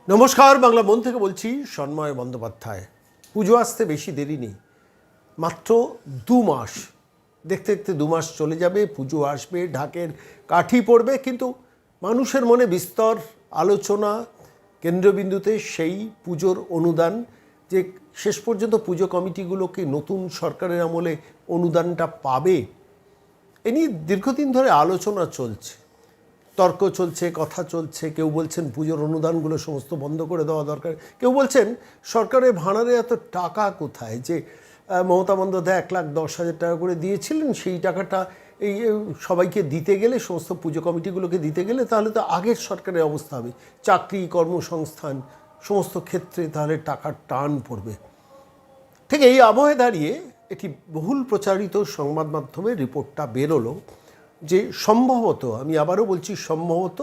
নমস্কার, বাংলা মন থেকে বলছি সন্ময় বন্দ্যোপাধ্যায়। পুজো আসতে বেশি দেরি নেই, মাত্র 2 মাস। দেখতে দেখতে 2 মাস চলে যাবে, পুজো আসবে, ঢাকের কাঠি পড়বে, কিন্তু মানুষের মনে বিস্তর আলোচনা, কেন্দ্রবিন্দুতে সেই পুজোর অনুদান, যে শেষ পর্যন্ত পুজো কমিটিগুলোকে নতুন সরকারের আমলে অনুদানটা পাবে, এ নিয়ে দীর্ঘদিন ধরে আলোচনা চলছে, তর্ক চলছে, কথা চলছে। কেউ বলছেন পুজোর অনুদানগুলো সমস্ত বন্ধ করে দেওয়া দরকার, কেউ বলছেন সরকারের ভাঁড়ারে এত টাকা কোথায়, যে মমতা বন্দ্যোপাধ্যায় 1,10,000 টাকা করে দিয়েছিলেন, সেই টাকাটা এই সবাইকে দিতে গেলে, সমস্ত পুজো কমিটিগুলোকে দিতে গেলে, তাহলে তো আগের সরকারের অবস্থা হবে, চাকরি, কর্মসংস্থান সমস্ত ক্ষেত্রে তাহলে টাকার টান পড়বে। ঠিক এই আবহে দাঁড়িয়ে একটি বহুল প্রচারিত সংবাদ মাধ্যমে রিপোর্টটা বেরোলো যে সম্ভবত, আমি আবারও বলছি সম্ভবত,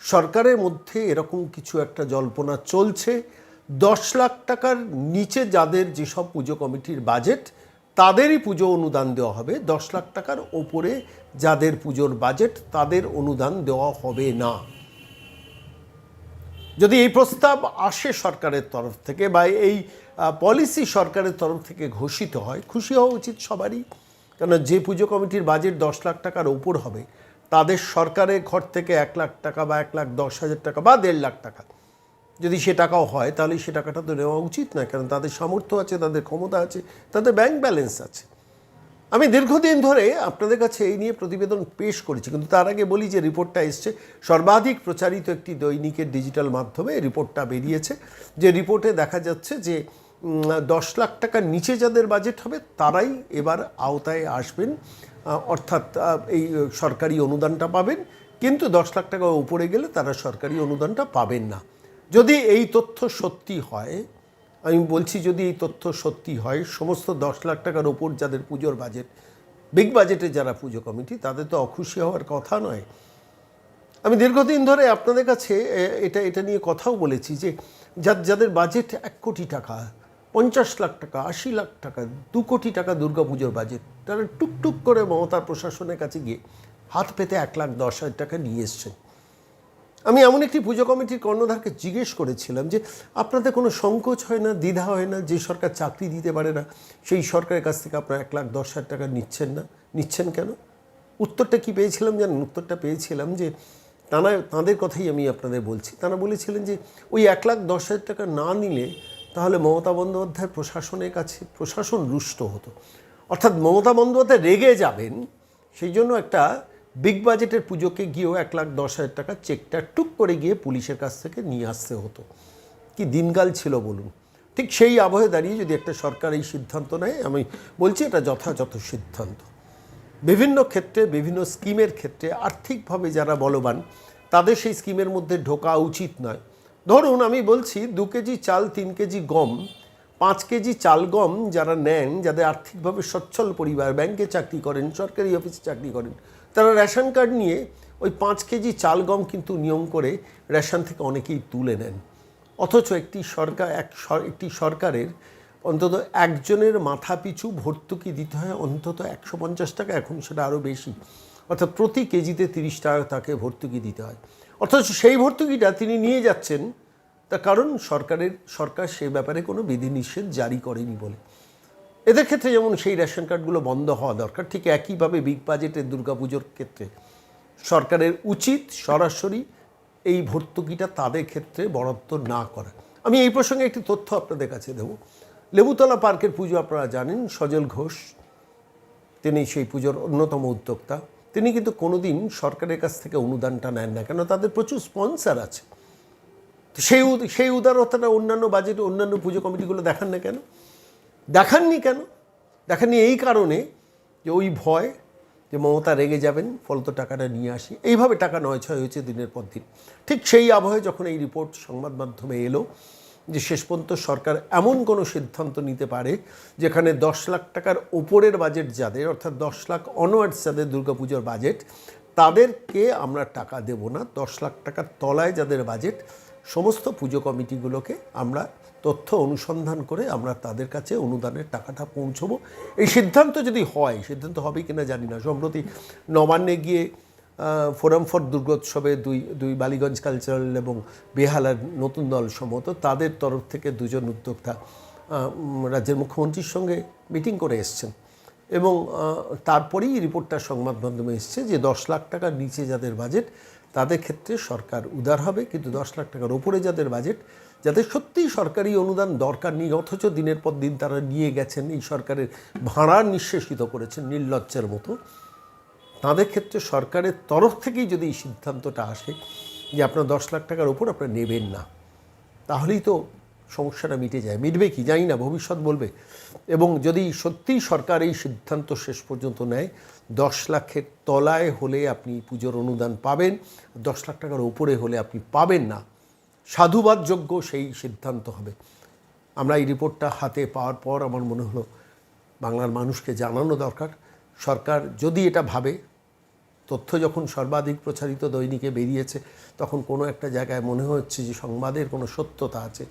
সরকারের মধ্যে এরকম কিছু একটা জল্পনা চলছে। 10 লাখ টাকার নিচে যাদের যেসব পুজো কমিটির বাজেট, তাদেরই পুজো অনুদান দেওয়া হবে। 10 লাখ টাকার ওপরে যাদের পুজোর বাজেট, তাদের অনুদান দেওয়া হবে না। যদি এই প্রস্তাব আসে সরকারের তরফ থেকে, বা এই পলিসি সরকারের তরফ থেকে ঘোষিত হয়, খুশি হওয়া উচিত সবারই। কেন, যে পুজো কমিটির বাজেট 10 লাখ টাকার ওপর হবে, তাদের সরকারের ঘর থেকে 1 লাখ টাকা বা 1,10,000 টাকা বা 1.5 লাখ টাকা যদি সে টাকাও হয়, তাহলে সে টাকাটা তো নেওয়া উচিত না। কারণ তাদের সামর্থ্য আছে, তাদের ক্ষমতা আছে, তাদের ব্যাংক ব্যালেন্স আছে। আমি দীর্ঘদিন ধরে আপনাদের কাছে এই নিয়ে প্রতিবেদন পেশ করেছি, কিন্তু তার আগে বলি যে রিপোর্টটা এসছে সর্বাধিক প্রচারিত একটি দৈনিকের ডিজিটাল মাধ্যমে। রিপোর্টটা বেরিয়েছে, যে রিপোর্টে দেখা যাচ্ছে যে 10 লাখ টাকার নিচে যাদের বাজেট হবে, তারাই এবার আওতায় আসবেন, অর্থাৎ এই সরকারি অনুদানটা পাবেন। কিন্তু 10 লাখ টাকা উপরে গেলে তারা সরকারি অনুদানটা পাবেন না। যদি এই তথ্য সত্যি হয়, আমি বলছি যদি এই তথ্য সত্যি হয়, সমস্ত 10 লাখ টাকার ওপর যাদের পুজোর বাজেট, বিগ বাজেটে যারা পুজো কমিটি, তাদের তো অখুশি হওয়ার কথা নয়। আমি দীর্ঘদিন ধরে আপনাদের কাছে এটা নিয়ে কথাও বলেছি যে যাদের বাজেট 1 কোটি টাকা, 50 লাখ টাকা, 80 লাখ টাকা, 2 কোটি টাকা দুর্গাপুজোর বাজেট, তারা টুকটুক করে মমতার প্রশাসনের কাছে গিয়ে হাত পেতে 1,10,000 টাকা নিয়ে এসছেন। আমি এমন একটি পুজো কমিটির কর্ণধারকে জিজ্ঞেস করেছিলাম যে আপনাদের কোনো সংকোচ হয় না, দ্বিধা হয় না, যে সরকার চাকরি দিতে পারে না সেই সরকারের কাছ থেকে আপনারা 1,10,000 টাকা নিচ্ছেন কেন? উত্তরটা কি পেয়েছিলাম জানেন? উত্তরটা পেয়েছিলাম যে তাঁদের কথাই আমি আপনাদের বলছি। তারা বলেছিলেন যে ওই 1,10,000 টাকা না নিলে তাহলে মমতা বন্দ্যোপাধ্যায়ের প্রশাসনের কাছে প্রশাসন রুষ্ট হতো, অর্থাৎ মমতা বন্দ্যোপাধ্যায় রেগে যাবেন। সেই জন্য একটা বিগ বাজেটের পুজোকে গিয়েও 1,10,000 টাকা চেকটা টুক করে গিয়ে পুলিশের কাছ থেকে নিয়ে আসতে হতো। কি দিনকাল ছিল বলুন। ঠিক সেই আবহে দাঁড়িয়ে যদি একটা সরকার এই সিদ্ধান্ত নেয়, আমি বলছি এটা যথাযথ সিদ্ধান্ত। বিভিন্ন ক্ষেত্রে, বিভিন্ন স্কিমের ক্ষেত্রে আর্থিকভাবে যারা বলবান, তাদের সেই স্কিমের মধ্যে ঢোকা উচিত নয়। ধরুন আমি বলছি 2 কেজি চাল, 3 কেজি গম, 5 কেজি চাল গম যারা নেন, যাদের আর্থিকভাবে সচ্ছল পরিবার, ব্যাংকে চাকরি করেন, সরকারি অফিসে চাকরি করেন, তারা রেশন কার্ড নিয়ে ওই 5 কেজি চাল গম কিন্তু নিয়ম করে রেশন থেকে অনেকেই তুলে নেন। অথচ একটি সরকারের অন্তত একজনের মাথা পিছু ভর্তুকি দিতে হয় অন্তত 150 টাকা, এখন সেটা আরও বেশি, অর্থাৎ প্রতি কেজিতে 30 টাকা তাকে ভর্তুকি দিতে হয়। অথচ সেই ভর্তুকিটা তিনি নিয়ে যাচ্ছেন, তার কারণ সরকার সে ব্যাপারে কোনো বিধিনিষেধ জারি করেনি বলে। এদের ক্ষেত্রে যেমন সেই রেশন কার্ডগুলো বন্ধ হওয়া দরকার, ঠিক একইভাবে বিগ বাজেটের দুর্গাপুজোর ক্ষেত্রে সরকারের উচিত সরাসরি এই ভর্তুকিটা তাদের ক্ষেত্রে বরাদ্দ না করা। আমি এই প্রসঙ্গে একটি তথ্য আপনাদের কাছে দেব। লেবুতলা পার্কের পুজো আপনারা জানেন, সজল ঘোষ তিনি সেই পুজোর অন্যতম উদ্যোক্তা। তিনি কিন্তু কোনোদিন সরকারের কাছ থেকে অনুদানটা নেন না, কেন তাদের প্রচুর স্পন্সার আছে। সেই উদারতাটা অন্যান্য বাজেটে অন্যান্য পুজো কমিটিগুলো দেখাননি কেন? এই কারণে যে ওই ভয় যে মমতা রেগে যাবেন, ফলত টাকাটা নিয়ে আসি, এইভাবে টাকা নয়ছয় হয়েছে দিনের পর দিন। ঠিক সেই আবহে যখন এই রিপোর্ট সংবাদ মাধ্যমে এলো যে শেষ পর্যন্ত সরকার এমন কোনো সিদ্ধান্ত নিতে পারে যেখানে 10 লাখ টাকার ওপরের বাজেট যাদের, অর্থাৎ 10 লাখ অনওয়ার্ডস যাদের দুর্গাপুজোর বাজেট, তাদেরকে আমরা টাকা দেব না। 10 লাখ টাকার তলায় যাদের বাজেট, সমস্ত পুজো কমিটিগুলোকে আমরা তথ্য অনুসন্ধান করে আমরা তাদের কাছে অনুদানের টাকাটা পৌঁছবো। এই সিদ্ধান্ত যদি হয়, সিদ্ধান্ত হবে কিনা জানি না। সম্প্রতি নবান্নে গিয়ে ফোরাম ফর দুর্গোৎসবে দুই বালিগঞ্জ কালচারাল এবং বেহালার নতুন দল সম্মত তাদের তরফ থেকে দুজন উদ্যোক্তা রাজ্যের মুখ্যমন্ত্রীর সঙ্গে মিটিং করে এসছেন এবং তারপরেই রিপোর্টটা সংবাদ মাধ্যমে এসছে যে 10 লাখ টাকার নিচে যাদের বাজেট তাদের ক্ষেত্রে সরকার উদার হবে, কিন্তু 10 লাখ টাকার ওপরে যাদের বাজেট, যাদের সত্যিই সরকারি অনুদান দরকার নেই অথচ দিনের পর দিন তারা নিয়ে গেছেন, এই সরকারের ভাড়া নিঃশেষিত করেছেন নির্লজ্জের মতো, তাদের ক্ষেত্রে সরকারের তরফ থেকেই যদি এই সিদ্ধান্তটা আসে যে আপনার 10 লাখ টাকার ওপর আপনারা নেবেন না, তাহলেই তো সমস্যাটা মিটে যায়। মিটবে কি জানি না, ভবিষ্যৎ বলবে। এবং যদি সত্যিই সরকার এই সিদ্ধান্ত শেষ পর্যন্ত নেয় 10 লাখের তলায় হলে আপনি পুজোর অনুদান পাবেন, 10 লাখ টাকার ওপরে হলে আপনি পাবেন না, সাধুবাদযোগ্য সেই সিদ্ধান্ত হবে। আমরা এই রিপোর্টটা হাতে পাওয়ার পর আমার মনে হলো বাংলার মানুষকে জানানো দরকার। সরকার যদি এটা ভাবে, তথ্য যখন সর্বাধিক প্রচারিত দৈনিকে বেরিয়েছে তখন কোনো একটা জায়গায় মনে হচ্ছে যে সংবাদের কোনো সত্যতা আছে,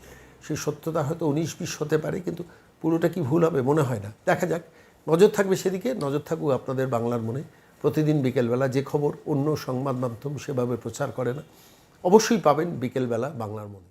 সেই সত্যতা হয়তো 19-20 হতে পারে, কিন্তু পুরোটা কি ভুল হবে মনে হয় না। দেখা যাক, নজর থাকবে সেদিকে, নজর থাকুক আপনাদের বাংলার মনে। প্রতিদিন বিকেলবেলা যে খবর অন্য সংবাদ মাধ্যম সেভাবে প্রচার করে না, অবশ্যই পাবেন বিকেলবেলা বাংলার মনে।